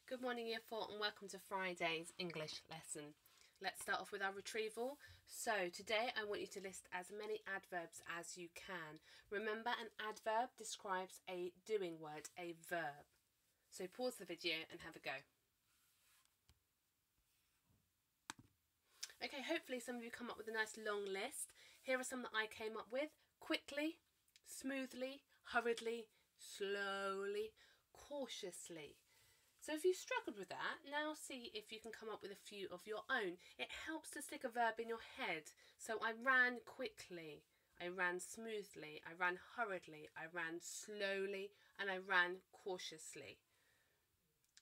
Good morning, Year 4, and welcome to Friday's English lesson. Let's start off with our retrieval. So, today I want you to list as many adverbs as you can. Remember, an adverb describes a doing word, a verb. So, pause the video and have a go. Okay, hopefully some of you come up with a nice long list. Here are some that I came up with. Quickly, smoothly, hurriedly, slowly, cautiously. So if you struggled with that, now see if you can come up with a few of your own. It helps to stick a verb in your head. So I ran quickly, I ran smoothly, I ran hurriedly, I ran slowly, and I ran cautiously.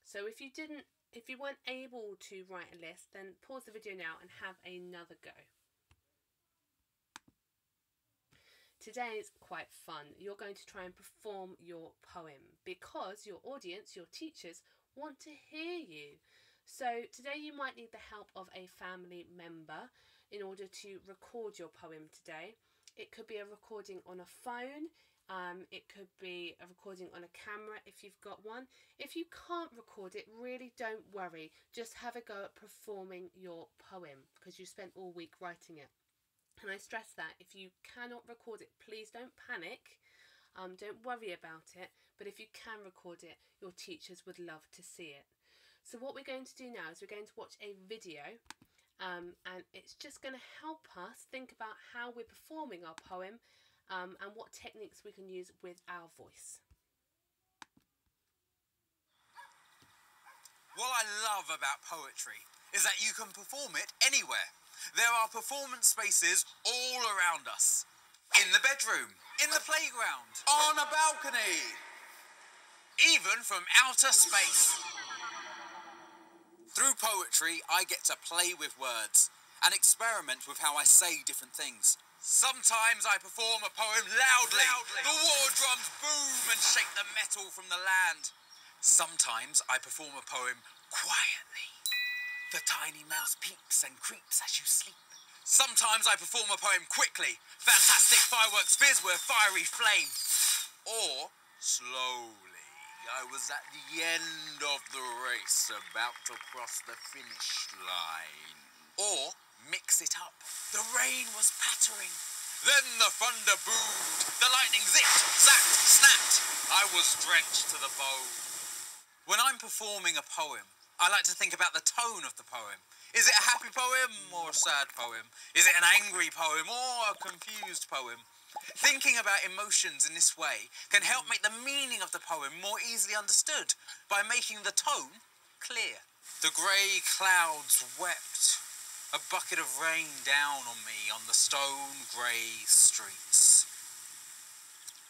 So if you weren't able to write a list, then pause the video now and have another go. Today is quite fun. You're going to try and perform your poem because your audience, your teachers, want to hear you. So today you might need the help of a family member in order to record your poem today. It could be a recording on a phone. It could be a recording on a camera if you've got one. If you can't record it, really don't worry. Just have a go at performing your poem because you spent all week writing it. And I stress that if you cannot record it, please don't panic. Don't worry about it. But if you can record it, your teachers would love to see it. So what we're going to do now is we're going to watch a video. And it's just going to help us think about how we're performing our poem and what techniques we can use with our voice. What I love about poetry is that you can perform it anywhere. There are performance spaces all around us. In the bedroom, in the playground, on a balcony, even from outer space. Through poetry, I get to play with words and experiment with how I say different things. Sometimes I perform a poem loudly. The war drums boom and shake the metal from the land. Sometimes I perform a poem quietly. The tiny mouse peeps and creeps as you sleep. Sometimes I perform a poem quickly. Fantastic fireworks fizz with a fiery flame. Or slowly. I was at the end of the race, about to cross the finish line. Or mix it up. The rain was pattering. Then the thunder boomed. The lightning zipped, zapped, snapped. I was drenched to the bone. When I'm performing a poem, I like to think about the tone of the poem. Is it a happy poem or a sad poem? Is it an angry poem or a confused poem? Thinking about emotions in this way can help make the meaning of the poem more easily understood by making the tone clear. The grey clouds wept, a bucket of rain down on me on the stone grey streets.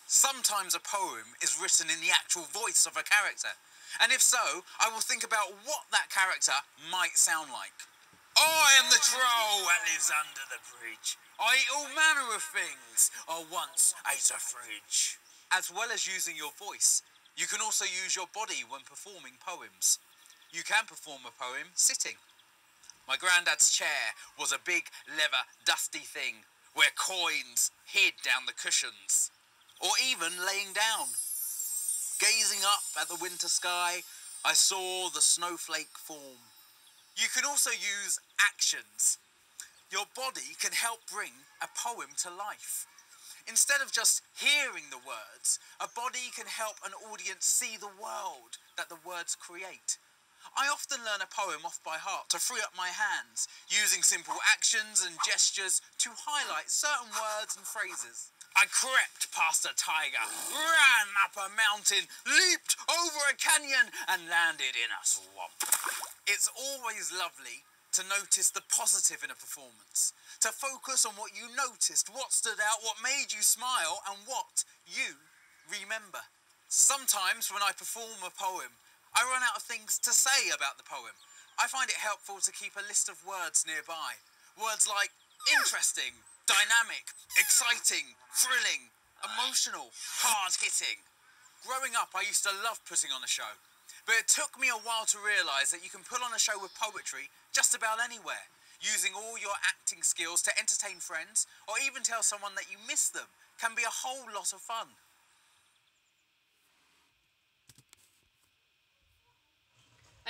Sometimes a poem is written in the actual voice of a character. And if so, I will think about what that character might sound like. I am the troll that lives under the bridge. I eat all manner of things. I once ate a fridge. As well as using your voice, you can also use your body when performing poems. You can perform a poem sitting. My granddad's chair was a big, leather, dusty thing where coins hid down the cushions. Or even laying down. Gazing up at the winter sky, I saw the snowflake form. You can also use actions. Your body can help bring a poem to life. Instead of just hearing the words, a body can help an audience see the world that the words create. I often learn a poem off by heart to free up my hands, using simple actions and gestures to highlight certain words and phrases. I crept past a tiger, ran up a mountain, leaped over a canyon and landed in a swamp. It's always lovely to notice the positive in a performance, to focus on what you noticed, what stood out, what made you smile and what you remember. Sometimes when I perform a poem, I run out of things to say about the poem. I find it helpful to keep a list of words nearby. Words like interesting, dynamic, exciting, thrilling, emotional, hard-hitting. Growing up, I used to love putting on a show. But it took me a while to realise that you can put on a show with poetry just about anywhere, using all your acting skills to entertain friends or even tell someone that you miss them can be a whole lot of fun.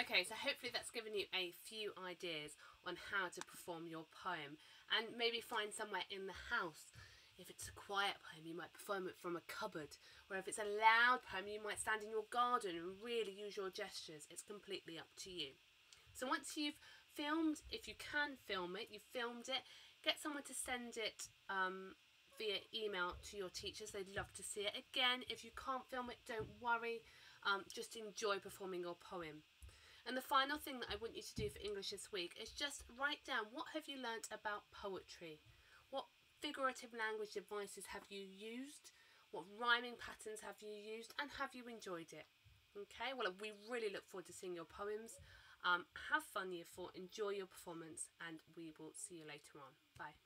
Okay, so hopefully that's given you a few ideas on how to perform your poem, and maybe find somewhere in the house. If it's a quiet poem, you might perform it from a cupboard, or if it's a loud poem, you might stand in your garden and really use your gestures. It's completely up to you. So once you've filmed, if you can film it, you've filmed it, get someone to send it via email to your teachers. They'd love to see it. Again, if you can't film it, don't worry. Just enjoy performing your poem. And the final thing that I want you to do for English this week is just write down, what have you learnt about poetry? What figurative language devices have you used? What rhyming patterns have you used? And have you enjoyed it? Okay, well, we really look forward to seeing your poems. Have fun, Year 4, enjoy your performance, and we will see you later on. Bye.